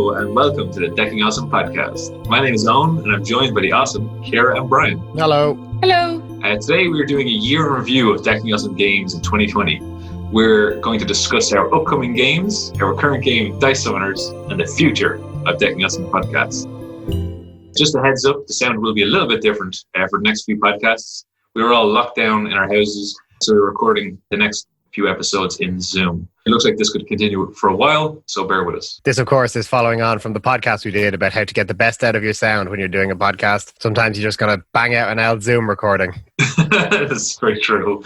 Hello and welcome to the Decking Awesome podcast. My name is Owen and I'm joined by the awesome Ciara and Brian. Hello. Hello. Today we are doing a year in review of Decking Awesome games in 2020. We're going to discuss our upcoming games, our current game, Dice Summoners, and the future of Decking Awesome podcast. Just a heads up, the sound will be a little bit different for the next few podcasts. We were all locked down in our houses, so we're recording the next few episodes in Zoom. It looks like this could continue for a while, so bear with us. This, of course, is following on from the podcast we did about how to get the best out of your sound when you're doing a podcast. Sometimes you're just going to bang out an old Zoom recording. That's very true.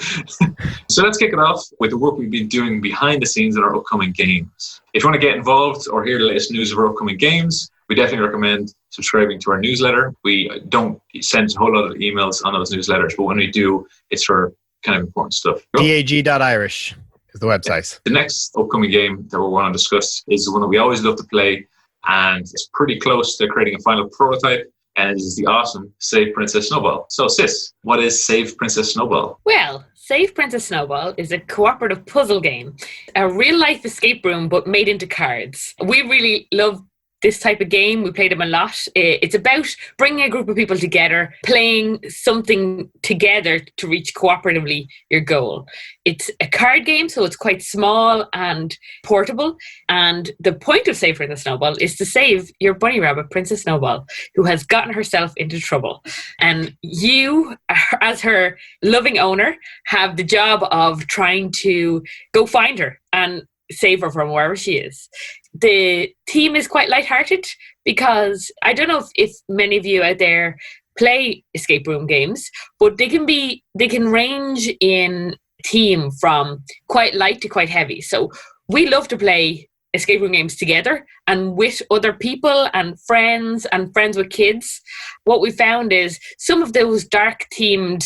So let's kick it off with the work we've been doing behind the scenes in our upcoming games. If you want to get involved or hear the latest news of our upcoming games, we definitely recommend subscribing to our newsletter. We don't send a whole lot of emails on those newsletters, but when we do, it's for kind of important stuff. DAG.Irish is the website. The next upcoming game that we want to discuss is the one that we always love to play, and it's pretty close to creating a final prototype, and it is the awesome Save Princess Snowball. So Sis, what is Save Princess Snowball? Well, Save Princess Snowball is a cooperative puzzle game, a real-life escape room but made into cards. We really love this type of game. We play them a lot. It's about bringing a group of people together, playing something together to reach cooperatively your goal. It's a card game, so it's quite small and portable. And the point of Save Princess Snowball is to save your bunny rabbit, Princess Snowball, who has gotten herself into trouble. And you, as her loving owner, have the job of trying to go find her and save her from wherever she is. The theme is quite lighthearted because I don't know if many of you out there play escape room games, but they can range in theme from quite light to quite heavy. So we love to play escape room games together and with other people and friends with kids. What we found is some of those dark themed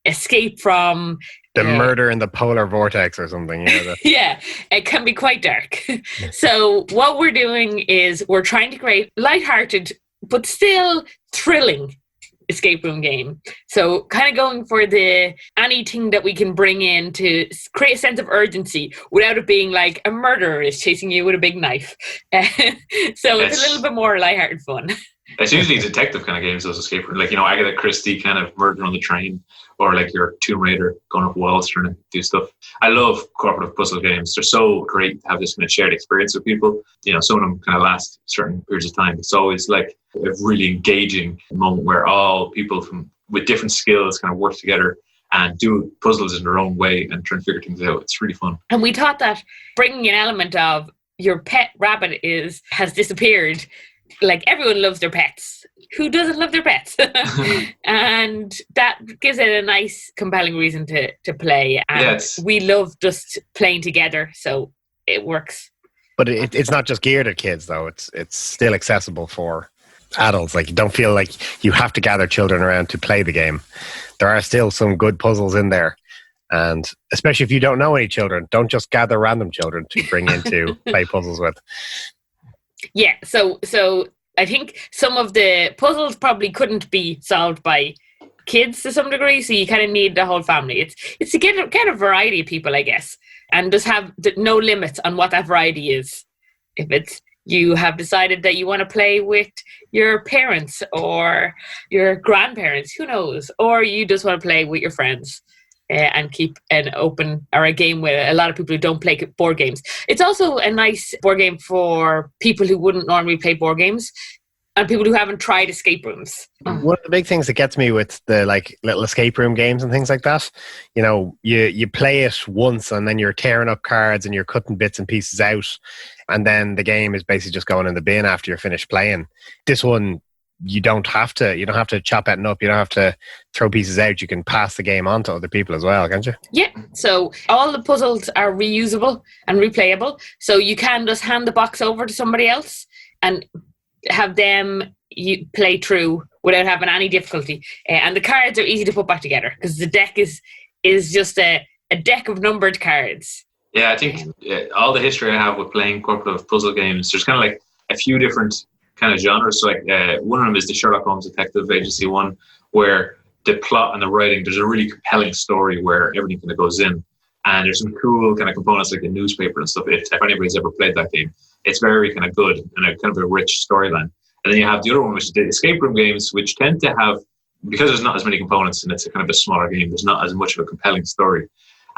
escape from the murder in the polar vortex or something. Yeah, it can be quite dark. So what we're doing is we're trying to create lighthearted but still thrilling escape room game. So kind of going for anything that we can bring in to create a sense of urgency without it being like a murderer is chasing you with a big knife. So it's a little bit more lighthearted fun. It's usually detective kind of games, those escape rooms, like, Agatha Christie kind of murder on the train, or like your Tomb Raider going up walls trying to do stuff. I love cooperative puzzle games. They're so great to have this kind of shared experience with people. Some of them kind of last certain periods of time. It's always like a really engaging moment where all people with different skills kind of work together and do puzzles in their own way and try and figure things out. It's really fun. And we thought that bringing an element of your pet rabbit has disappeared. Like, everyone loves their pets. Who doesn't love their pets? And that gives it a nice, compelling reason to play. And we love just playing together, so it works. But it's not just geared at kids, though. It's still accessible for adults. Like, you don't feel like you have to gather children around to play the game. There are still some good puzzles in there. And especially if you don't know any children, don't just gather random children to bring in to play puzzles with. Yeah, so I think some of the puzzles probably couldn't be solved by kids to some degree, so you kind of need the whole family. It's to get a variety of people, I guess, and just have no limits on what that variety is. If it's you have decided that you want to play with your parents or your grandparents, who knows, or you just want to play with your friends. And keep an open or a game with a lot of people who don't play board games. It's also a nice board game for people who wouldn't normally play board games and people who haven't tried escape rooms. One of the big things that gets me with the little escape room games and things like that, you play it once and then you're tearing up cards and you're cutting bits and pieces out, and then the game is basically just going in the bin after you're finished playing. This one, you don't have to chop it up. You don't have to throw pieces out. You can pass the game on to other people as well, can't you? Yeah. So all the puzzles are reusable and replayable. So you can just hand the box over to somebody else and have them play through without having any difficulty. And the cards are easy to put back together because the deck is just a deck of numbered cards. Yeah, I think all the history I have with playing cooperative puzzle games, there's kind of like a few different kind of genres. So one of them is the Sherlock Holmes Detective Agency one, where the plot and the writing, there's a really compelling story where everything kind of goes in, and there's some cool kind of components like the newspaper and stuff. If anybody's ever played that game, it's very kind of good and a kind of a rich storyline. And then you have the other one, which is the escape room games, which tend to have, because there's not as many components and it's a kind of a smaller game, there's not as much of a compelling story.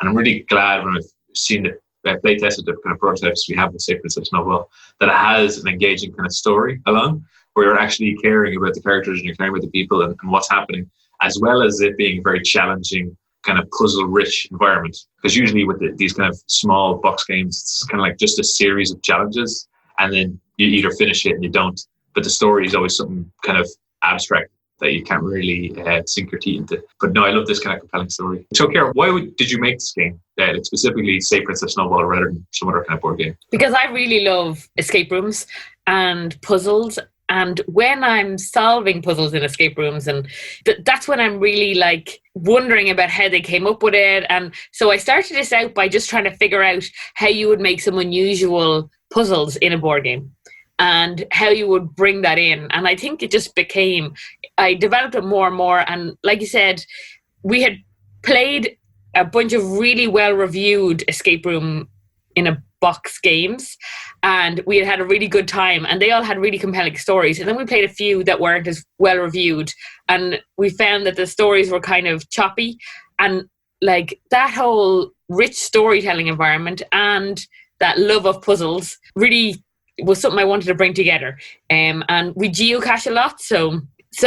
And I'm really glad when I've seen the play tested the kind of prototypes we have with Say Princess Snowball, that it has an engaging kind of story along, where you're actually caring about the characters and you're caring about the people and what's happening, as well as it being a very challenging, kind of puzzle-rich environment. Because usually with these kind of small box games, it's kind of like just a series of challenges, and then you either finish it and you don't. But the story is always something kind of abstract that you can't really sink your teeth into. But no, I love this kind of compelling story. So, Ciara, why did you make this game? Specifically, Say Princess Snowball rather than some other kind of board game? Because I really love escape rooms and puzzles. And when I'm solving puzzles in escape rooms, and that's when I'm really like wondering about how they came up with it. And so I started this out by just trying to figure out how you would make some unusual puzzles in a board game and how you would bring that in. And I think it just became, I developed it more and more. And like you said, we had played a bunch of really well-reviewed escape room in a box games, and we had a really good time, and they all had really compelling stories. And then we played a few that weren't as well reviewed, and we found that the stories were kind of choppy, and like that whole rich storytelling environment and that love of puzzles really was something I wanted to bring together. And we geocache a lot, so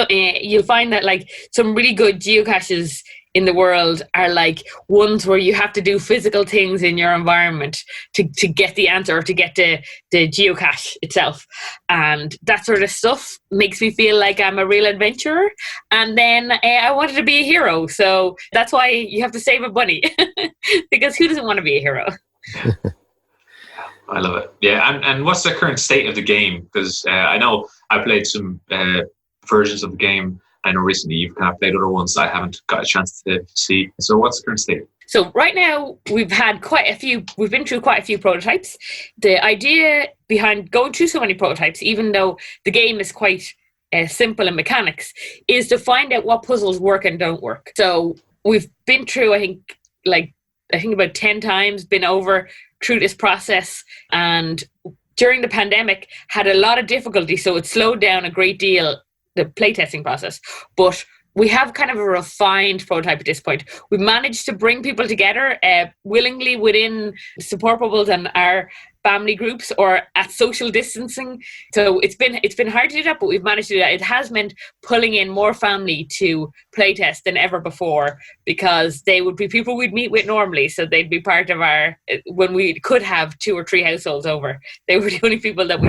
you'll find that like some really good geocaches in the world are like ones where you have to do physical things in your environment to get the answer, or to get the geocache itself. And that sort of stuff makes me feel like I'm a real adventurer. And then I wanted to be a hero. So that's why you have to save a bunny. Because who doesn't want to be a hero? I love it. Yeah, and what's the current state of the game? Because I know I played some versions of the game. I know recently you've kind of played other ones I haven't got a chance to see. So what's the current state? So right now we've been through quite a few prototypes. The idea behind going through so many prototypes, even though the game is quite simple in mechanics, is to find out what puzzles work and don't work. So we've been through, I think about 10 times, been over through this process, and during the pandemic had a lot of difficulty. So it slowed down a great deal the playtesting process, but we have kind of a refined prototype at this point. We've managed to bring people together willingly within support bubbles and our family groups, or at social distancing. So it's been hard to do that, but we've managed to do that. It has meant pulling in more family to playtest than ever before, because they would be people we'd meet with normally. So they'd be part of our, when we could have 2 or 3 households over, they were the only people that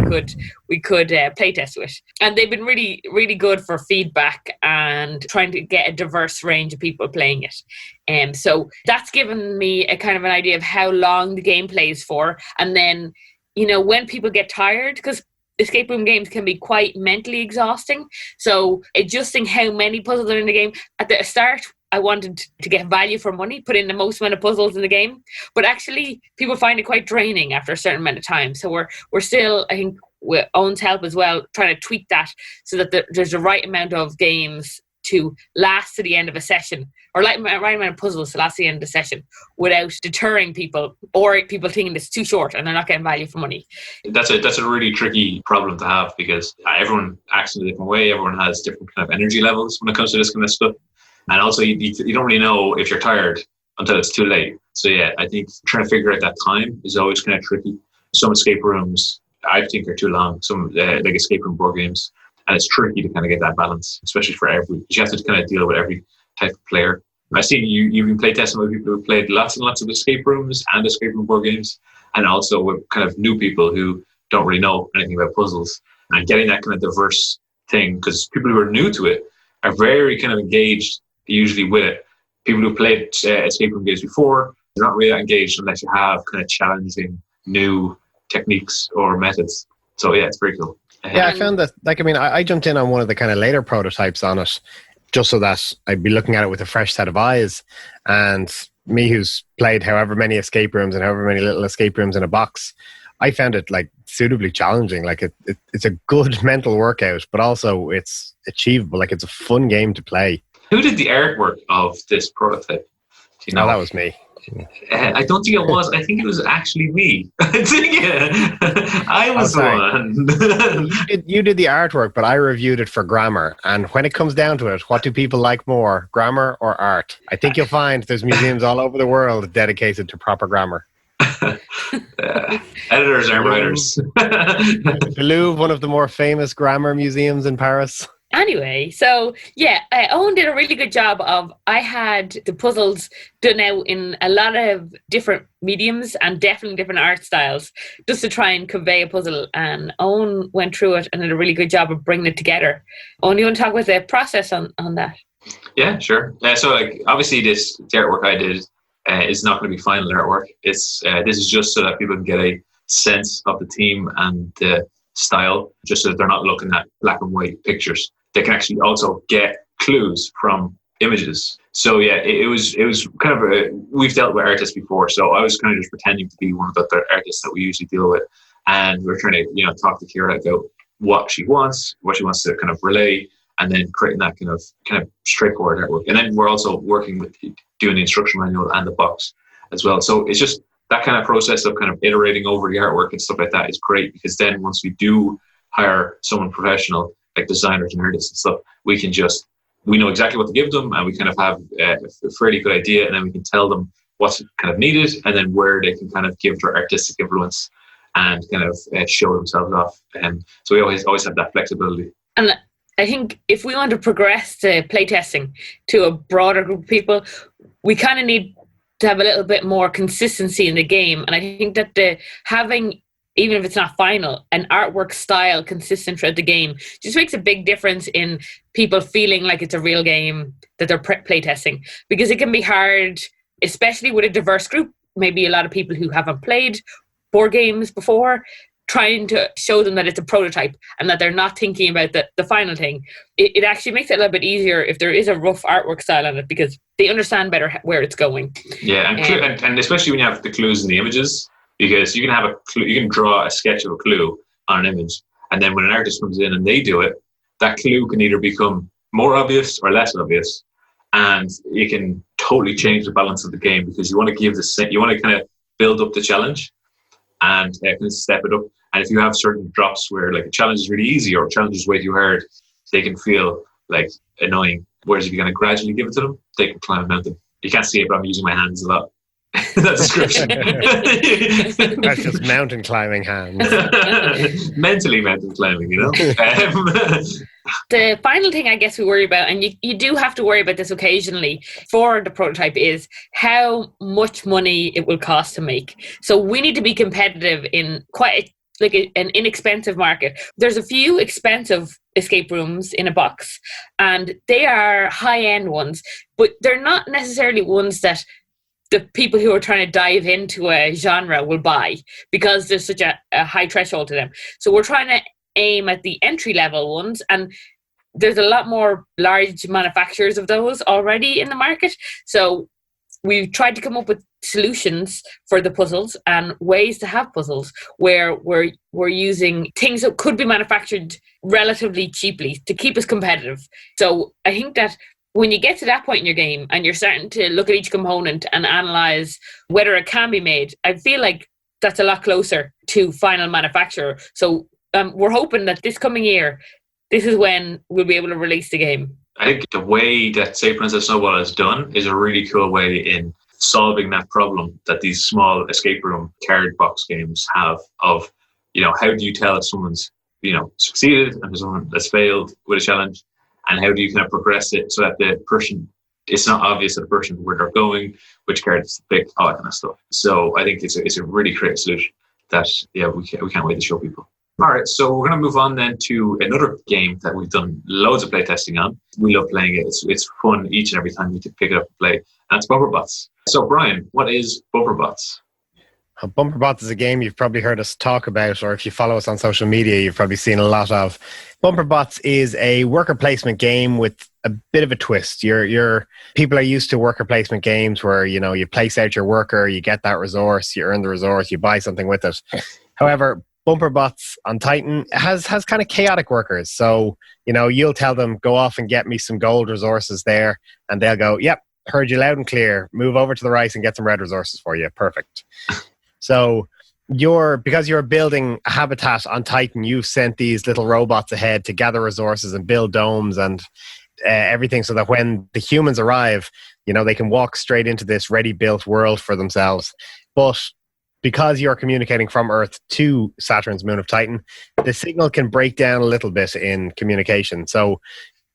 we could playtest with. And they've been really, really good for feedback and trying to get a diverse range of people playing it. So that's given me a kind of an idea of how long the game plays for. And then, when people get tired, because escape room games can be quite mentally exhausting. So adjusting how many puzzles are in the game. At the start, I wanted to get value for money, put in the most amount of puzzles in the game. But actually, people find it quite draining after a certain amount of time. So we're still, I think, with Owen's help as well, trying to tweak that so that there's the right amount of games to last to the end of a session, or right amount of puzzles to last to the end of the session, without deterring people or people thinking it's too short and they're not getting value for money. That's a really tricky problem to have, because everyone acts in a different way. Everyone has different kind of energy levels when it comes to this kind of stuff. And also you don't really know if you're tired until it's too late. So yeah, I think trying to figure out that time is always kind of tricky. Some escape rooms I think are too long, some like escape room board games. And it's tricky to kind of get that balance, especially for you have to kind of deal with every type of player. I've seen you've been playtesting with people who've played lots and lots of escape rooms and escape room board games, and also with kind of new people who don't really know anything about puzzles, and getting that kind of diverse thing, because people who are new to it are very kind of engaged usually with it. People who played escape room games before, they're not really engaged unless you have kind of challenging new techniques or methods. So yeah, it's very cool. Yeah, I found that, I jumped in on one of the kind of later prototypes on it, just so that I'd be looking at it with a fresh set of eyes. And me, who's played however many escape rooms and however many little escape rooms in a box, I found it like suitably challenging. Like it's a good mental workout, but also it's achievable. Like it's a fun game to play. Who did the artwork of this prototype? Do you know? Oh, that was me. I don't think it was. I think it was actually me. I think I was the one. You did the artwork, but I reviewed it for grammar. And when it comes down to it, what do people like more, grammar or art? I think you'll find there's museums all over the world dedicated to proper grammar. Editors aren't writers. The Louvre, one of the more famous grammar museums in Paris. Anyway, so yeah, Owen did a really good job of, I had the puzzles done out in a lot of different mediums and definitely different art styles just to try and convey a puzzle. And Owen went through it and did a really good job of bringing it together. Owen, you want to talk about the process on that? Yeah, sure. So like, obviously the artwork I did is not going to be final artwork. This is just so that people can get a sense of the theme and the style, just so that they're not looking at black and white pictures. They can actually also get clues from images. So yeah, it was kind of we've dealt with artists before, so I was kind of just pretending to be one of the artists that we usually deal with, and we're trying to talk to Kira about what she wants to kind of relay, and then creating that kind of straightforward artwork. And then we're also working with doing the instruction manual and the box as well. So it's just that kind of process of kind of iterating over the artwork and stuff like that is great, because then once we do hire someone professional, like designers and artists and stuff, we know exactly what to give them, and we kind of have a fairly good idea, and then we can tell them what's kind of needed, and then where they can kind of give their artistic influence and kind of show themselves off. And so we always have that flexibility. And I think if we want to progress the playtesting to a broader group of people, we kind of need to have a little bit more consistency in the game. And I think that having, even if it's not final, an artwork style consistent throughout the game just makes a big difference in people feeling like it's a real game that they're playtesting. Because it can be hard, especially with a diverse group, maybe a lot of people who haven't played board games before, trying to show them that it's a prototype and that they're not thinking about the final thing. It actually makes it a little bit easier if there is a rough artwork style on it, because they understand better where it's going. Yeah, and especially when you have the clues in the images, because you can have a clue, you can draw a sketch of a clue on an image, and then when an artist comes in and they do it, that clue can either become more obvious or less obvious, and it can totally change the balance of the game, because you want to kind of build up the challenge and kind of step it up. And if you have certain drops where like a challenge is really easy or a challenge is way too hard, they can feel like annoying. Whereas if you're going to gradually give it to them, they can climb a mountain. You can't see it, but I'm using my hands a lot. That description. That's just mountain climbing hands. Mentally mountain climbing, The final thing I guess we worry about, and you do have to worry about this occasionally for the prototype, is how much money it will cost to make. So we need to be competitive in quite an inexpensive market. There's a few expensive escape rooms in a box, and they are high-end ones, but they're not necessarily ones that the people who are trying to dive into a genre will buy, because there's such a high threshold to them. So we're trying to aim at the entry-level ones, and there's a lot more large manufacturers of those already in the market. So we've tried to come up with solutions for the puzzles and ways to have puzzles where we're using things that could be manufactured relatively cheaply to keep us competitive. So I think that when you get to that point in your game and you're starting to look at each component and analyze whether it can be made, I feel like that's a lot closer to final manufacturer. So we're hoping that this coming year, this is when we'll be able to release the game. I think the way that Say Princess Snowball is done is a really cool way in solving that problem that these small escape room card box games have of, how do you tell if someone's, succeeded and someone that's failed with a challenge, and how do you kind of progress it so that the person, it's not obvious to the person where they're going, which cards to pick, all that kind of stuff. So I think it's a really creative solution that, we can't wait to show people. All right, so we're going to move on then to another game that we've done loads of playtesting on. We love playing it. It's fun each and every time we pick it up and play. And it's Bumper Bots. So Brian, what is Bumper Bots? Bumper Bots is a game you've probably heard us talk about, or if you follow us on social media, you've probably seen a lot of. Bumper Bots is a worker placement game with a bit of a twist. Your people are used to worker placement games where, you place out your worker, you get that resource, you earn the resource, you buy something with it. However, Bumper Bots on Titan has kind of chaotic workers. So, you'll tell them, go off and get me some gold resources there. And they'll go, yep, heard you loud and clear. Move over to the right and get some red resources for you. Perfect. So because you're building a habitat on Titan, you've sent these little robots ahead to gather resources and build domes and everything, so that when the humans arrive, they can walk straight into this ready-built world for themselves. But because you're communicating from Earth to Saturn's moon of Titan, the signal can break down a little bit in communication. So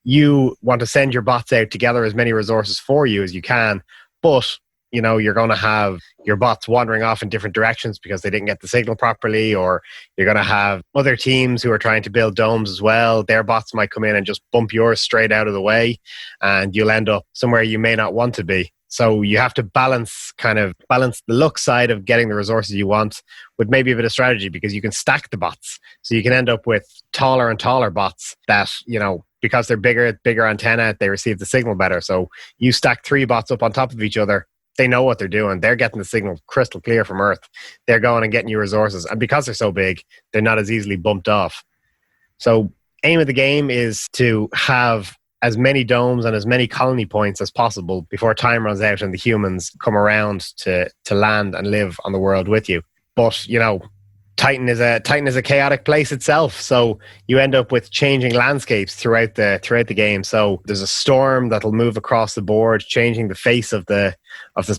you want to send your bots out to gather as many resources for you as you can, but you're going to have your bots wandering off in different directions because they didn't get the signal properly, or you're going to have other teams who are trying to build domes as well. Their bots might come in and just bump yours straight out of the way, and you'll end up somewhere you may not want to be. So you have to balance the luck side of getting the resources you want with maybe a bit of strategy, because you can stack the bots. So you can end up with taller and taller bots that, because they're bigger antenna, they receive the signal better. So you stack 3 bots up on top of each other. They know what they're doing. They're getting the signal crystal clear from Earth. They're going and getting you resources. And because they're so big, they're not as easily bumped off. So aim of the game is to have as many domes and as many colony points as possible before time runs out and the humans come around to land and live on the world with you. But, Titan is a chaotic place itself, so you end up with changing landscapes throughout the game. So there's a storm that'll move across the board, changing the face of this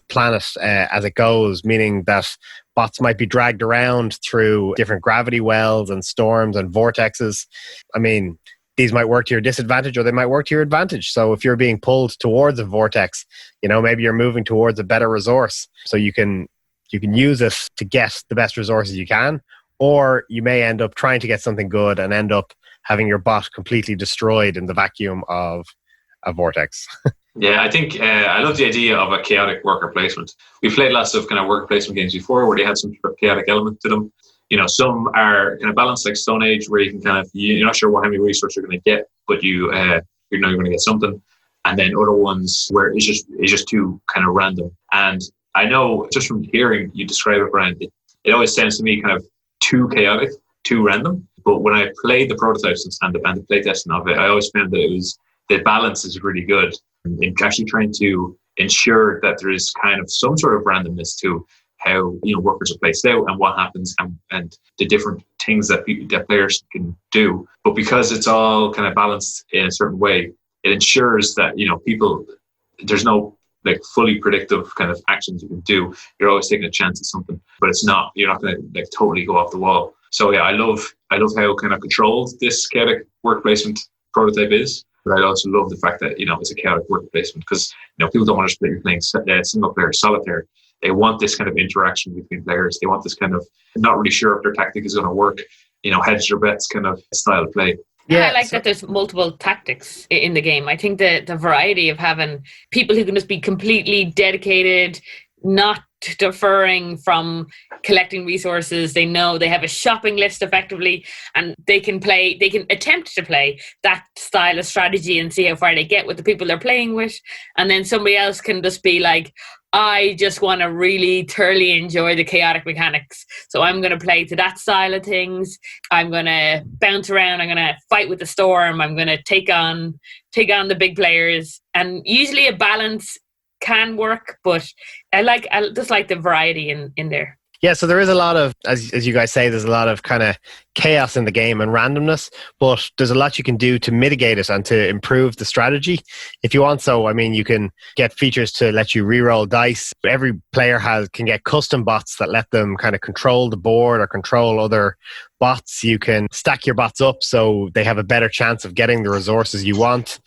planet as it goes, meaning that bots might be dragged around through different gravity wells and storms and vortexes. I mean, these might work to your disadvantage or they might work to your advantage. So if you're being pulled towards a vortex, maybe you're moving towards a better resource, so you can use it to get the best resources you can, or you may end up trying to get something good and end up having your bot completely destroyed in the vacuum of a vortex. Yeah, I think I love the idea of a chaotic worker placement. We've played lots of kind of worker placement games before where they had some sort of chaotic element to them. Some are kind of balanced, like Stone Age, where you can you're not sure how many resources you're going to get, but you're going to get something. And then other ones where it's just too kind of random. And I know just from hearing you describe it, Brian, it always sounds to me kind of too chaotic, too random. But when I played the prototypes and the playtesting of it, I always found that the balance is really good in actually trying to ensure that there is kind of some sort of randomness to how workers are placed out and what happens and the different things that players can do. But because it's all kind of balanced in a certain way, it ensures that there's no fully predictive kind of actions you can do. You're always taking a chance at something, but you're not going to totally go off the wall. So yeah, I love how kind of controlled this chaotic work placement prototype is. But I also love the fact that it's a chaotic work placement, because people don't want to play playing single player solitaire. They want this kind of interaction between players. They want this kind of not really sure if their tactic is going to work, hedge your bets kind of style of play. Yeah, I like that there's multiple tactics in the game. I think that the variety of having people who can just be completely dedicated, not deferring from collecting resources. They know they have a shopping list effectively, and they can attempt to play that style of strategy and see how far they get with the people they're playing with. And then somebody else can just be like, I just want to really thoroughly enjoy the chaotic mechanics. So I'm going to play to that style of things. I'm going to bounce around. I'm going to fight with the storm. I'm going to take on the big players. And usually a balance can work, but I just like the variety in there. Yeah, so there is a lot of, as you guys say, there's a lot of kind of chaos in the game and randomness, but there's a lot you can do to mitigate it and to improve the strategy if you want. So, I mean, you can get features to let you reroll dice. Every player can get custom bots that let them kind of control the board or control other bots. You can stack your bots up so they have a better chance of getting the resources you want.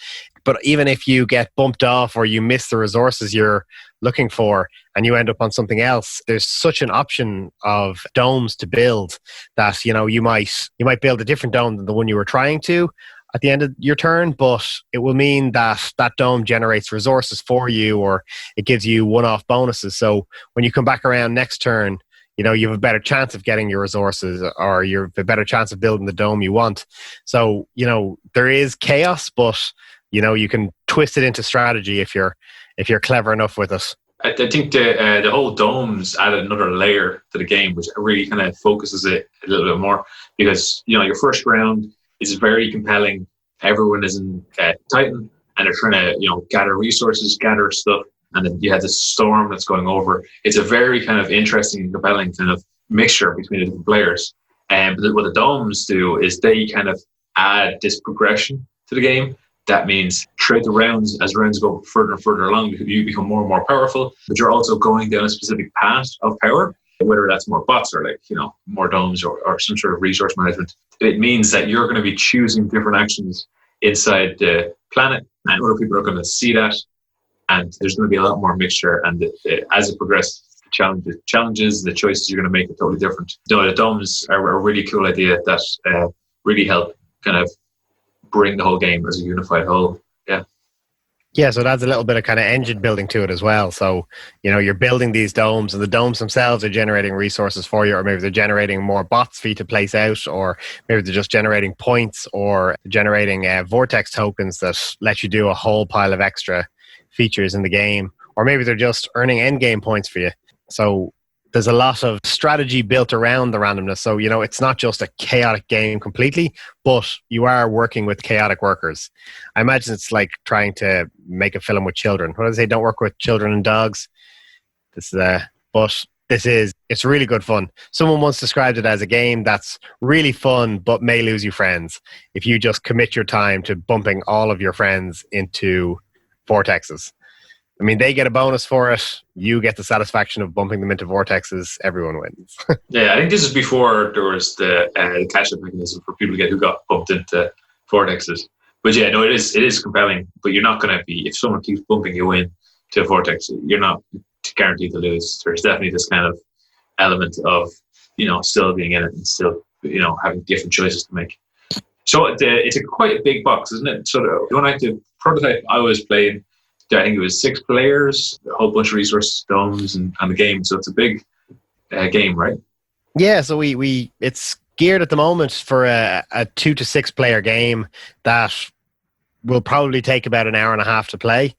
But even if you get bumped off or you miss the resources you're looking for and you end up on something else, there's such an option of domes to build that, you might build a different dome than the one you were trying to at the end of your turn, but it will mean that that dome generates resources for you, or it gives you one-off bonuses. So when you come back around next turn, you have a better chance of getting your resources, or you have a better chance of building the dome you want. So, there is chaos, but you can twist it into strategy if you're clever enough with it. I think the whole domes add another layer to the game, which really kind of focuses it a little bit more, because your first round is very compelling. Everyone is in Titan, and they're trying to gather resources, gather stuff, and then you had this storm that's going over. It's a very kind of interesting and compelling kind of mixture between the different players. And what the domes do is they kind of add this progression to the game. That means throughout the rounds, as rounds go further and further along, you become more and more powerful, but you're also going down a specific path of power, whether that's more bots or more domes or some sort of resource management. It means that you're going to be choosing different actions inside the planet, and other people are going to see that, and there's going to be a lot more mixture. And as it progresses, the challenges, the choices you're going to make are totally different. The domes are a really cool idea that really help kind of bring the whole game as a unified whole. Yeah, so it adds a little bit of kind of engine building to it as well. So, you're building these domes, and the domes themselves are generating resources for you, or maybe they're generating more bots for you to place out, or maybe they're just generating points or generating vortex tokens that let you do a whole pile of extra features in the game, or maybe they're just earning end game points for you. So there's a lot of strategy built around the randomness. So, it's not just a chaotic game completely, but you are working with chaotic workers. I imagine it's like trying to make a film with children. What do they say? Don't work with children and dogs. It's really good fun. Someone once described it as a game that's really fun, but may lose you friends if you just commit your time to bumping all of your friends into vortexes. I mean, they get a bonus for it. You get the satisfaction of bumping them into vortexes. Everyone wins. Yeah, I think this is before there was the catch-up mechanism for people who got bumped into vortexes. But yeah, no, it is compelling. But you're not going to be, if someone keeps bumping you in to a vortex, you're not guaranteed to lose. There's definitely this kind of element of, still being in it and still, having different choices to make. So it's quite a big box, isn't it? So the prototype I was playing, I think it was 6 players, a whole bunch of resources, domes, and the game. So it's a big game, right? Yeah, so it's geared at the moment for a 2 to 6 player game that will probably take about an hour and a half to play.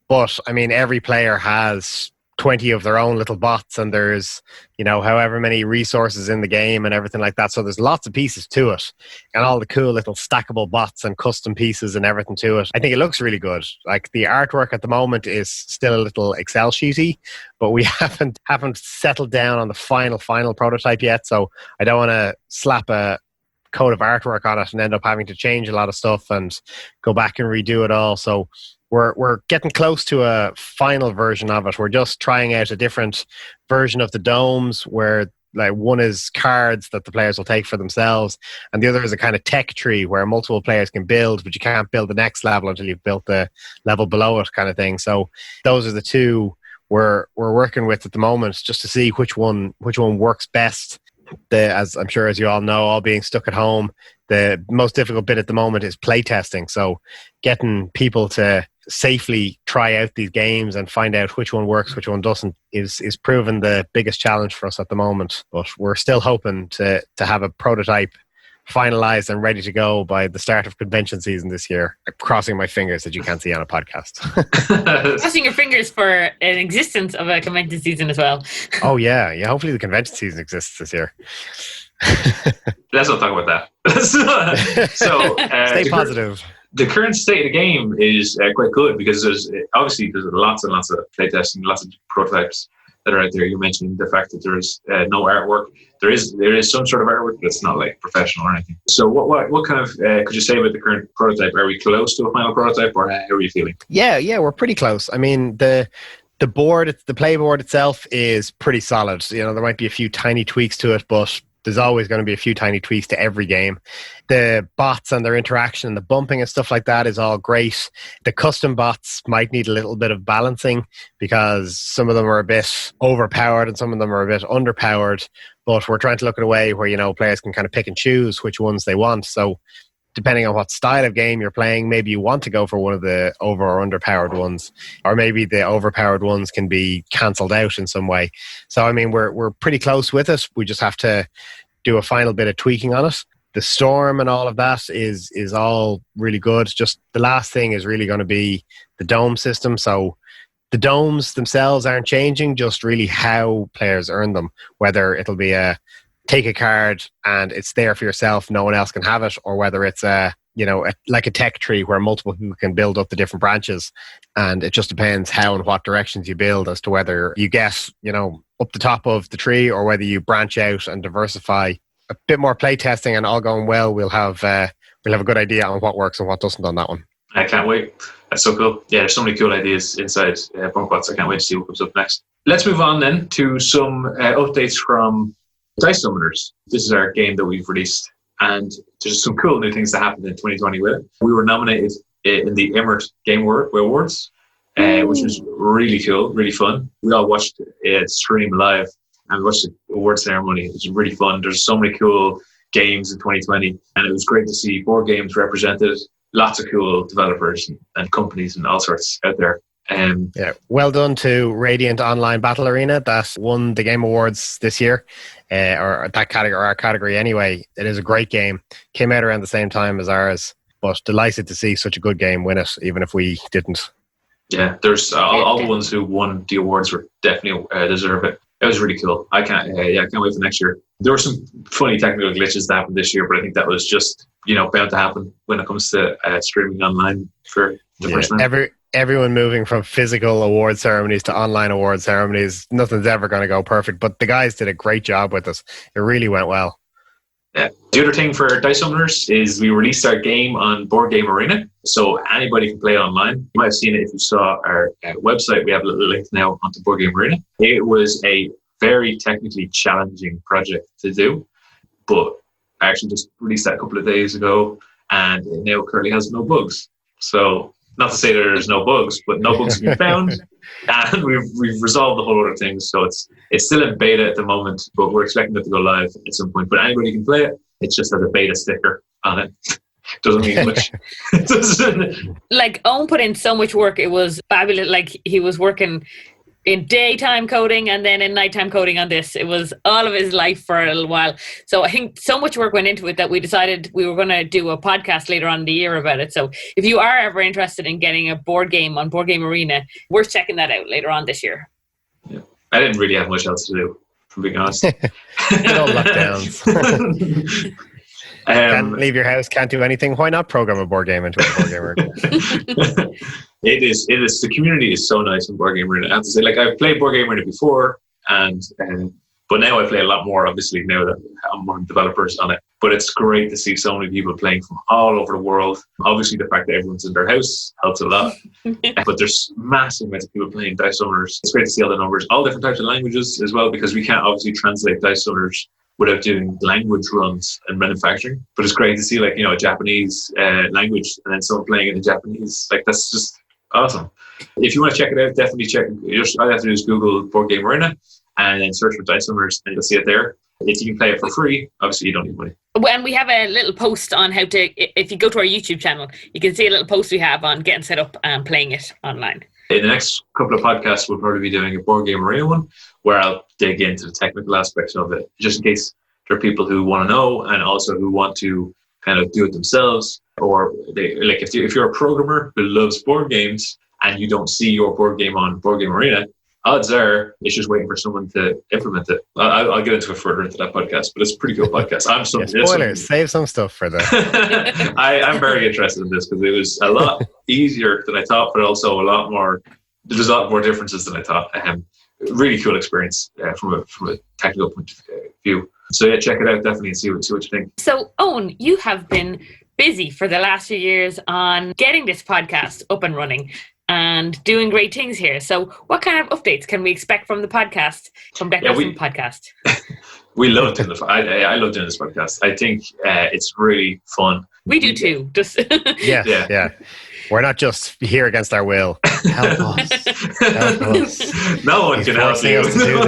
But, I mean, every player has 20 of their own little bots, and there's, however many resources in the game and everything like that. So there's lots of pieces to it, and all the cool little stackable bots and custom pieces and everything to it. I think it looks really good. Like, the artwork at the moment is still a little Excel sheety, but we haven't settled down on the final prototype yet. So I don't want to slap a coat of artwork on it and end up having to change a lot of stuff and go back and redo it all. So we're getting close to a final version of it. We're just trying out a different version of the domes, where like one is cards that the players will take for themselves, and the other is a kind of tech tree where multiple players can build, but you can't build the next level until you've built the level below it, kind of thing. So those are the two we're working with at the moment, just to see which one works best. As I'm sure, as you all know, all being stuck at home, the most difficult bit at the moment is playtesting. So getting people to safely try out these games and find out which one works, which one doesn't, is proven the biggest challenge for us at the moment. But we're still hoping to have a prototype finalized and ready to go by the start of convention season this year. I'm crossing my fingers that you can't see on a podcast. Crossing your fingers for an existence of a convention season as well. Oh yeah. Hopefully the convention season exists this year. Let's not talk about that. So stay positive. The current state of the game is quite good, because there's lots and lots of playtesting, lots of prototypes that are out there. You mentioned the fact that there is no artwork. There is some sort of artwork, but it's not like professional or anything. So what kind of could you say about the current prototype? Are we close to a final prototype, or how are you feeling? Yeah, we're pretty close. I mean, the board, the playboard itself is pretty solid. There might be a few tiny tweaks to it, but there's always going to be a few tiny tweaks to every game. The bots and their interaction and the bumping and stuff like that is all great. The custom bots might need a little bit of balancing, because some of them are a bit overpowered and some of them are a bit underpowered. But we're trying to look at a way where, players can kind of pick and choose which ones they want. So depending on what style of game you're playing, maybe you want to go for one of the over or underpowered ones, or maybe the overpowered ones can be cancelled out in some way. So, I mean, we're pretty close with it. We just have to do a final bit of tweaking on it. The storm and all of that is all really good. Just the last thing is really going to be the dome system. So the domes themselves aren't changing, just really how players earn them, whether it'll be take a card and it's there for yourself, no one else can have it, or whether it's like a tech tree where multiple people can build up the different branches. And it just depends how and what directions you build as to whether you get, up the top of the tree or whether you branch out and diversify. A bit more play testing and all going well, we'll have a good idea on what works and what doesn't on that one. I can't wait. That's so cool. Yeah, there's so many cool ideas inside Bunkbots. I can't wait to see what comes up next. Let's move on then to some updates from Dice Summoners. This is our game that we've released, and there's some cool new things that happened in 2020 with it. We were nominated in the Emmert Game Awards, which was really cool, really fun. We all watched it stream live and watched the award ceremony. It was really fun. There's so many cool games in 2020, and it was great to see board games represented. Lots of cool developers and companies and all sorts out there. Well done to Radiant Online Battle Arena that won the Game Awards this year, or that category, or our category anyway. It is a great game. Came out around the same time as ours, but delighted to see such a good game win it, even if we didn't. Yeah, there's all the ones who won the awards were definitely deserve it. It was really cool. I can't wait for next year. There were some funny technical glitches that happened this year, but I think that was just bound to happen when it comes to streaming online for the first time. Everyone moving from physical award ceremonies to online award ceremonies, nothing's ever going to go perfect. But the guys did a great job with us. It really went well. Yeah. The other thing for Dice Summoners is we released our game on Board Game Arena, so anybody can play it online. You might have seen it if you saw our website. We have a little link now onto Board Game Arena. It was a very technically challenging project to do, but I actually just released that a couple of days ago, and it now currently has no bugs. So, not to say that there's no bugs, but no bugs have been found, and we've resolved the whole other things. So it's still in beta at the moment, but we're expecting it to go live at some point. But anybody can play it. It just has a beta sticker on it. Doesn't mean much. Like, Owen put in so much work. It was fabulous. Like, he was working in daytime coding and then in nighttime coding on this. It was all of his life for a little while. So I think so much work went into it that we decided we were going to do a podcast later on in the year about it. So if you are ever interested in getting a board game on Board Game Arena, we're checking that out later on this year. Yeah. I didn't really have much else to do, for being honest. Good old lockdowns. Can't leave your house, can't do anything. Why not program a board game into a board game arena? It is. The community is so nice in Board Game Arena. I have to say, like, I've played Board Game Arena before, but now I play a lot more, obviously, now that I'm one of the developers on it. But it's great to see so many people playing from all over the world. Obviously, the fact that everyone's in their house helps a lot. But there's massive amounts of people playing Dice Summoners. It's great to see all the numbers, all different types of languages as well, because we can't obviously translate Dice Summoners without doing language runs and manufacturing. But it's great to see, like, a Japanese language and then someone playing it in Japanese. Like, that's just awesome. If you want to check it out, definitely check. All you have to do is Google Board Game Arena and then search for Dice Summoners and you'll see it there. If you can play it for free, obviously you don't need money. And we have a little post on how to, if you go to our YouTube channel, you can see a little post we have on getting set up and playing it online. In the next couple of podcasts, we'll probably be doing a Board Game Arena one where I'll dig into the technical aspects of it, just in case there are people who want to know and also who want to kind of do it themselves. Or if you're a programmer who loves board games and you don't see your board game on Board Game Arena, odds are it's just waiting for someone to implement it. I'll get into it further into that podcast, but it's a pretty cool podcast. Spoilers, save some stuff for that. I'm very interested in this because it was a lot easier than I thought, but also there's a lot more differences than I thought. Really cool experience from a technical point of view. So yeah, check it out definitely and see what you think. So Owen, you have been busy for the last few years on getting this podcast up and running and doing great things here. So what kind of updates can we expect from the podcast, from Deck Podcast? We love doing I love doing this podcast. I think it's really fun. We do too. Just yeah. We're not just here against our will. Help us. No one can help you. Us to do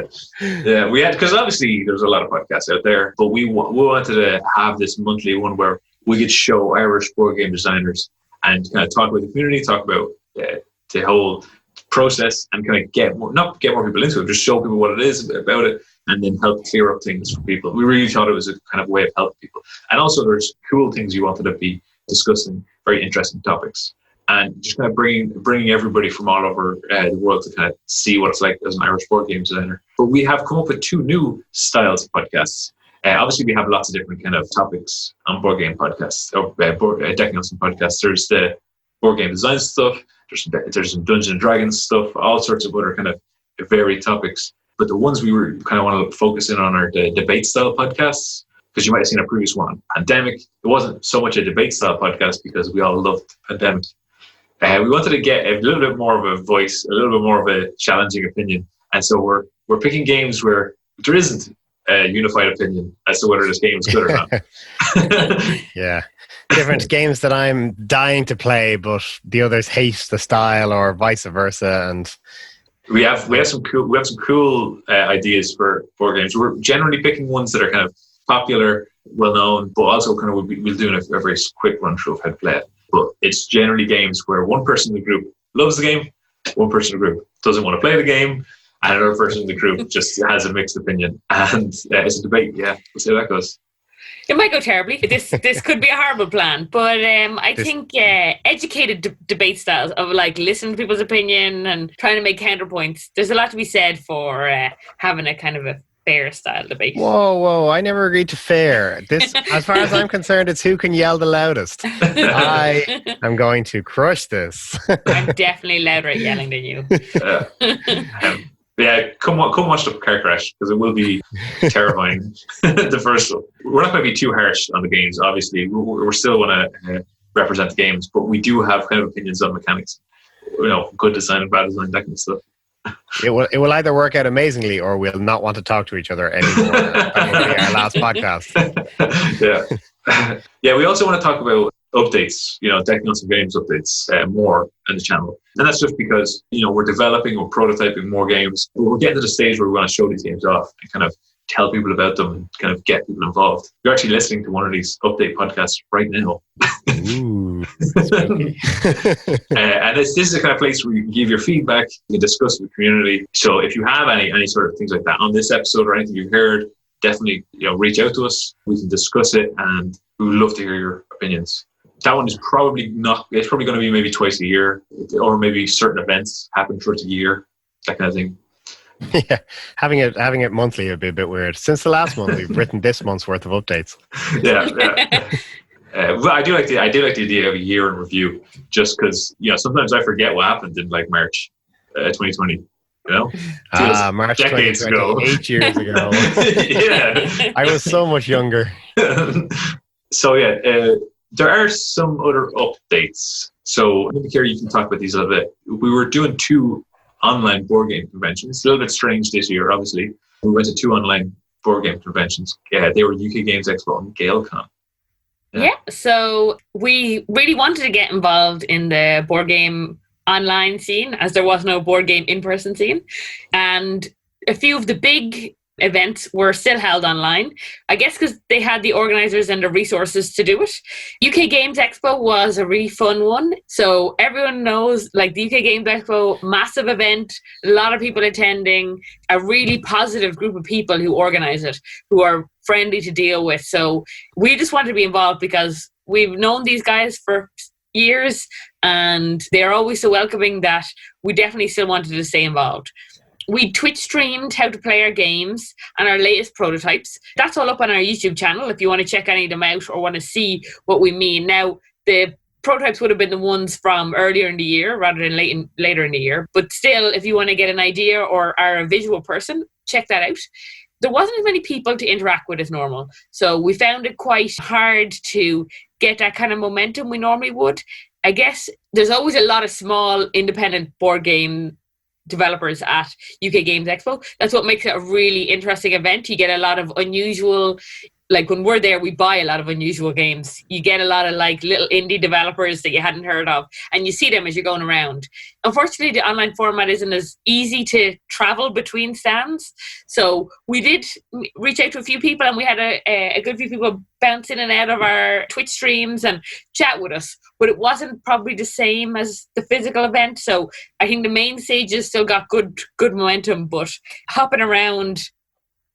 this. Yeah, we had, because obviously there's a lot of podcasts out there, but we wanted to have this monthly one where we could show Irish board game designers and kind of talk about the community, talk about the whole process, and kind of not get more people into it, just show people what it is about it, and then help clear up things for people. We really thought it was a kind of way of helping people. And also there's cool things you wanted to be discussing, very interesting topics, and just kind of bringing everybody from all over the world to kind of see what it's like as an Irish board game designer. But we have come up with two new styles of podcasts. Obviously, we have lots of different kind of topics on board game podcasts or Deck Notes and podcasts. There's the board game design stuff. There's some Dungeons and Dragons stuff. All sorts of other kind of varied topics. But the ones we were kind of want to focus in on are the debate style podcasts. Because you might have seen a previous one on Pandemic. It wasn't so much a debate style podcast because we all loved Pandemic. We wanted to get a little bit more of a voice, a little bit more of a challenging opinion. And so we're picking games where there isn't a unified opinion as to whether this game is good or not. Yeah. Different games that I'm dying to play, but the others hate the style, or vice versa. And we have some cool ideas for board games. We're generally picking ones that are kind of popular, well known, but also kind of we'll do a very quick run through of how to play it. But it's generally games where one person in the group loves the game, one person in the group doesn't want to play the game, and another person in the group just has a mixed opinion. And it's a debate. Yeah, we'll see how that goes. It might go terribly. This could be a horrible plan, but I think educated debate styles of like listening to people's opinion and trying to make counterpoints. There's a lot to be said for having a kind of a fair style debate. Whoa! I never agreed to fair. This, as far as I'm concerned, it's who can yell the loudest. I am going to crush this. I'm definitely louder at yelling than you. Yeah, come watch the car crash because it will be terrifying. The first one. We're not going to be too harsh on the games. Obviously, we still want to represent the games, but we do have kind of opinions on mechanics. Good design and bad design, that kind of stuff. It will either work out amazingly, or we'll not want to talk to each other anymore. That will be our last podcast. Yeah. We also want to talk about updates, Deck Notes and Games updates more on the channel. And that's just because, we're developing or prototyping more games. We're getting to the stage where we want to show these games off and kind of tell people about them and kind of get people involved. You're actually listening to one of these update podcasts right now. Ooh, and this is the kind of place where you can give your feedback, you can discuss with the community. So if you have any sort of things like that on this episode or anything you've heard, definitely reach out to us. We can discuss it, and we would love to hear your opinions. That one is probably going to be maybe twice a year, or maybe certain events happen throughout the year, that kind of thing. Yeah, having it monthly would be a bit weird. Since the last month, we've written this month's worth of updates. Yeah. Well, I do like the idea of a year in review, just because sometimes I forget what happened in like March 2020. March 2020, 8 years ago. Yeah, I was so much younger. So there are some other updates. So maybe Kerry, you can talk about these a little bit. We were doing 2 online board game conventions. It's a little bit strange this year, obviously. We went to 2 online board game conventions. Yeah, they were UK Games Expo and GaelCon. Yeah, so we really wanted to get involved in the board game online scene, as there was no board game in-person scene. And a few of the big events were still held online, I guess because they had the organisers and the resources to do it. UK Games Expo was a really fun one. So everyone knows, like, the UK Games Expo, massive event, a lot of people attending, a really positive group of people who organise it, who are friendly to deal with. So we just wanted to be involved because we've known these guys for years and they're always so welcoming that we definitely still wanted to stay involved. We Twitch streamed how to play our games and our latest prototypes. That's all up on our YouTube channel if you want to check any of them out or want to see what we mean. Now, the prototypes would have been the ones from earlier in the year rather than later in the year. But still, if you want to get an idea or are a visual person, check that out. There wasn't as many people to interact with as normal. So we found it quite hard to get that kind of momentum we normally would. I guess there's always a lot of small independent board game developers at UK Games Expo. That's what makes it a really interesting event. You get a lot of unusual, like when we're there, we buy a lot of unusual games. You get a lot of like little indie developers that you hadn't heard of, and you see them as you're going around. Unfortunately, the online format isn't as easy to travel between stands. So we did reach out to a few people, and we had a good few people bounce in and out of our Twitch streams and chat with us. But it wasn't probably the same as the physical event. So I think the main stages still got good momentum, but hopping around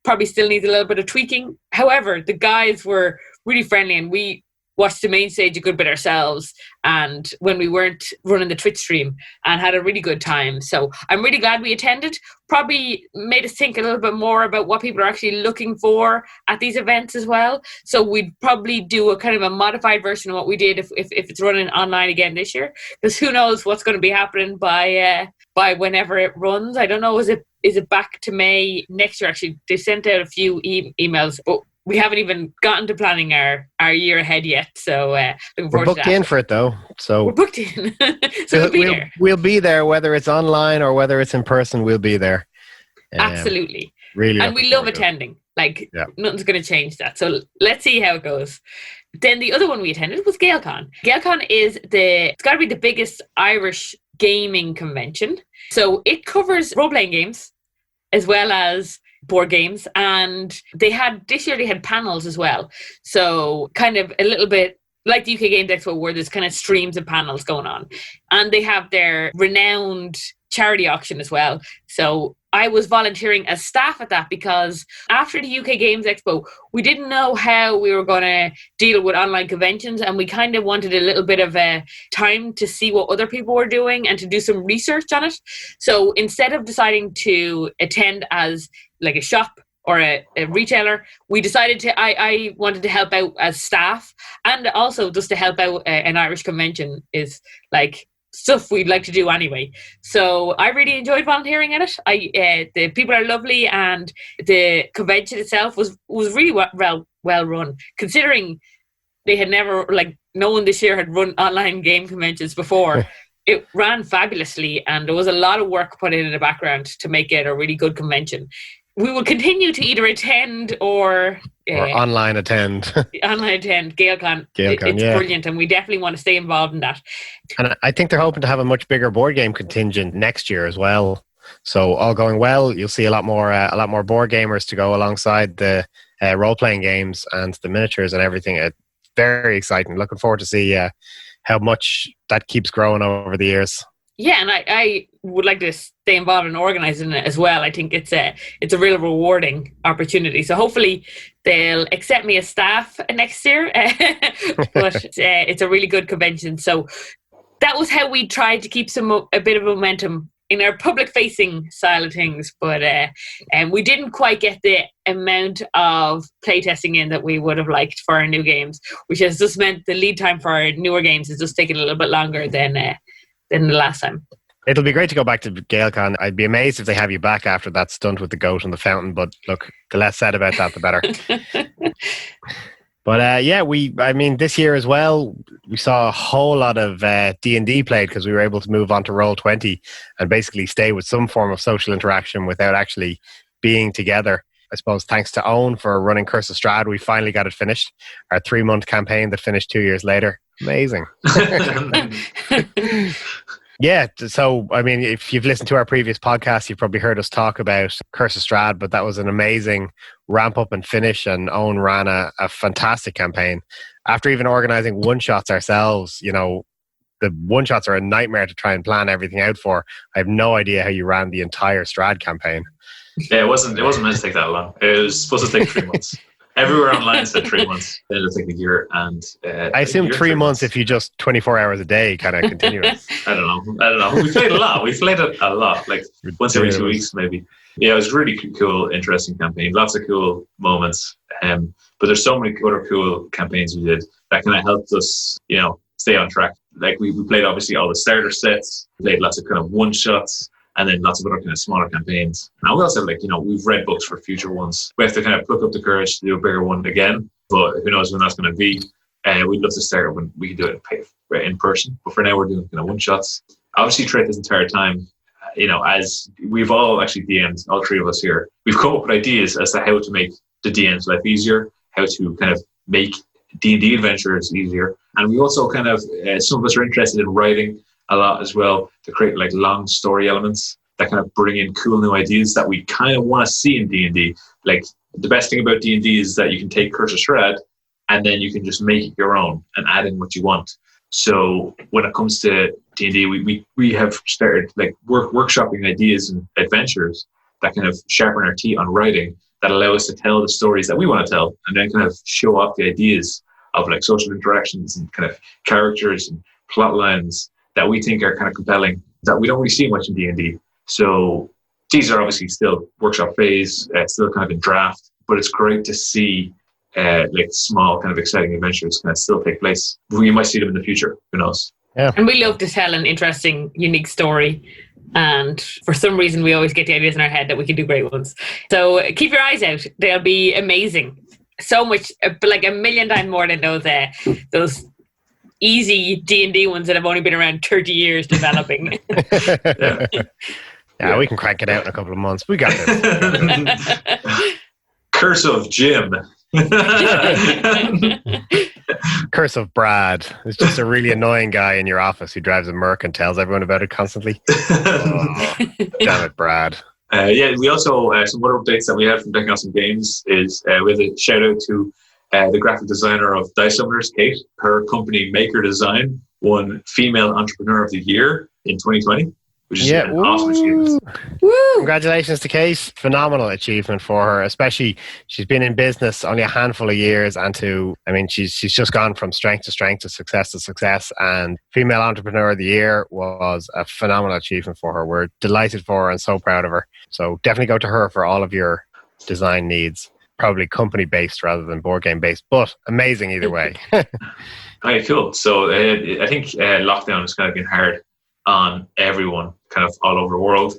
probably still needs a little bit of tweaking. However, the guys were really friendly, and we watched the main stage a good bit ourselves, and when we weren't running the Twitch stream, and had a really good time. So I'm really glad we attended. Probably made us think a little bit more about what people are actually looking for at these events as well. So we'd probably do a kind of a modified version of what we did if it's running online again this year, because who knows what's going to be happening by whenever it runs. I don't know, is it back to May next year? Actually, they sent out a few emails, but we haven't even gotten to planning our year ahead yet. So looking forward We're booked to that. in for it though. So we're booked in. So we'll be there. We'll be there, whether it's online or whether it's in person. We'll be there. Absolutely. Really, and we love attending. Like, nothing's going to change that. So let's see how it goes. Then the other one we attended was GaelCon. GaelCon is it's got to be the biggest Irish gaming convention. So it covers role-playing games as well as board games, and this year they had panels as well. So kind of a little bit like the UK Games Expo, where there's kind of streams of panels going on, and they have their renowned charity auction as well. So I was volunteering as staff at that, because after the UK Games Expo, we didn't know how we were going to deal with online conventions, and we kind of wanted a little bit of a time to see what other people were doing and to do some research on it. So instead of deciding to attend as like a shop or a retailer, we decided I wanted to help out as staff, and also just to help out an Irish convention is like stuff we'd like to do anyway. So I really enjoyed volunteering at it. The people are lovely, and the convention itself was really well run, considering they had never, like, no one this year had run online game conventions before. It ran fabulously, and there was a lot of work put in the background to make it a really good convention. We will continue to either attend or online attend. Online attend GaelCon. It's brilliant, and we definitely want to stay involved in that. And I think they're hoping to have a much bigger board game contingent next year as well. So all going well, you'll see a lot more board gamers to go alongside the role playing games and the miniatures and everything. It's very exciting. Looking forward to see how much that keeps growing over the years. Yeah, and I would like to stay involved in organising it as well. I think it's a real rewarding opportunity. So hopefully they'll accept me as staff next year. But it's a really good convention. So that was how we tried to keep a bit of momentum in our public-facing style of things. But we didn't quite get the amount of playtesting in that we would have liked for our new games, which has just meant the lead time for our newer games is just taking a little bit longer than the last time. It'll be great to go back to GaelCon. I'd be amazed if they have you back after that stunt with the goat and the fountain, but look, the less said about that, the better. But this year as well, we saw a whole lot of D&D played, because we were able to move on to Roll20 and basically stay with some form of social interaction without actually being together. I suppose thanks to Owen for running Curse of Strahd, we finally got it finished. Our 3-month campaign that finished 2 years later. Amazing. Yeah, so if you've listened to our previous podcast, you've probably heard us talk about Curse of Strahd, but that was an amazing ramp up and finish, and Owen ran a fantastic campaign. After even organising one-shots ourselves, the one-shots are a nightmare to try and plan everything out for. I have no idea how you ran the entire Strahd campaign. Yeah, it wasn't meant to take that long. It was supposed to take 3 months. Everywhere online said 3 months. Then it'll take a year. And I assume 3 months if you just 24 hours a day kind of continuous. I don't know. We played a lot. We played it a lot, like once every 2 weeks maybe. Yeah, it was a really cool, interesting campaign. Lots of cool moments. But there's so many other cool campaigns we did that kind of helped us, stay on track. Like we played obviously all the starter sets. We played lots of kind of one-shots. And then lots of other kind of smaller campaigns. And we also have we've read books for future ones. We have to kind of pluck up the courage to do a bigger one again. But who knows when that's going to be. We'd love to start when we can do it in person. But for now, we're doing kind of one-shots. Obviously, throughout this entire time, as we've all actually DM'd, all three of us here, we've come up with ideas as to how to make the DM's life easier, how to kind of make D&D adventures easier. And we also kind of, some of us are interested in writing a lot as well, to create like long story elements that kind of bring in cool new ideas that we kind of want to see in D&D. Like the best thing about D&D is that you can take Curse of Strahd and then you can just make it your own and add in what you want. So when it comes to D&D, we have started like workshopping ideas and adventures that kind of sharpen our teeth on writing, that allow us to tell the stories that we want to tell, and then kind of show off the ideas of like social interactions and kind of characters and plot lines that we think are kind of compelling that we don't really see much in D&D. So these are obviously still workshop phase, still kind of in draft, but it's great to see like small kind of exciting adventures kind of still take place. We might see them in the future. Who knows? Yeah. And we love to tell an interesting, unique story. And for some reason, we always get the ideas in our head that we can do great ones. So keep your eyes out. They'll be amazing. So much, like a million times more than those easy D&D ones that have only been around 30 years developing. Yeah, we can crank it out in a couple of months. We got this. Curse of Jim. Curse of Brad. It's just a really annoying guy in your office who drives a Merc and tells everyone about it constantly. Oh, damn it, Brad. We also, some other updates that we had from Decking Awesome Games is we have a shout out to the graphic designer of Dice Summoners, Kate. Her company, Maker Design, won Female Entrepreneur of the Year in 2020. Which is an awesome achievement. Woo! Congratulations to Kate. Phenomenal achievement for her, especially she's been in business only a handful of years she's just gone from strength to strength to success, and Female Entrepreneur of the Year was a phenomenal achievement for her. We're delighted for her and so proud of her. So definitely go to her for all of your design needs. Probably company based rather than board game based, but amazing either way. Alright, cool. So I think lockdown has kind of been hard on everyone kind of all over the world.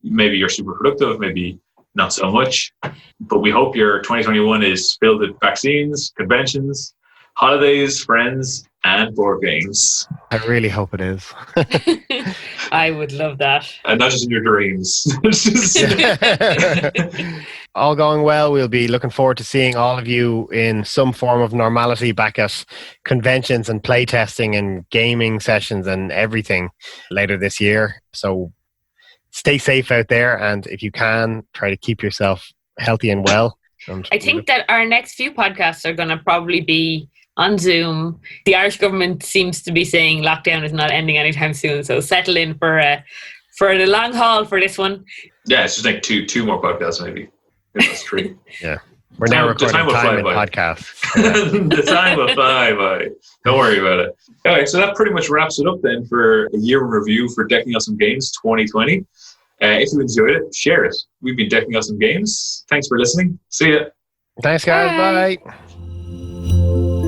Maybe you're super productive, maybe not so much, but we hope your 2021 is filled with vaccines, conventions, holidays, friends, and board games. I really hope it is. I would love that. And not just in your dreams. All going well, we'll be looking forward to seeing all of you in some form of normality back at conventions and playtesting and gaming sessions and everything later this year. So stay safe out there, and if you can, try to keep yourself healthy and well. I think that our next few podcasts are going to probably be on Zoom. The Irish government seems to be saying lockdown is not ending anytime soon, so settle in for the long haul for this one. Yeah, it's just like two more podcasts maybe. That's true. Yeah. We're now recording time in podcasts. The time will fly by. Don't worry about it. All right, so that pretty much wraps it up then for a year in review for Decking Awesome Games 2020. If you enjoyed it, share it. We've been Decking Awesome Games. Thanks for listening. See ya. Thanks, guys. Bye.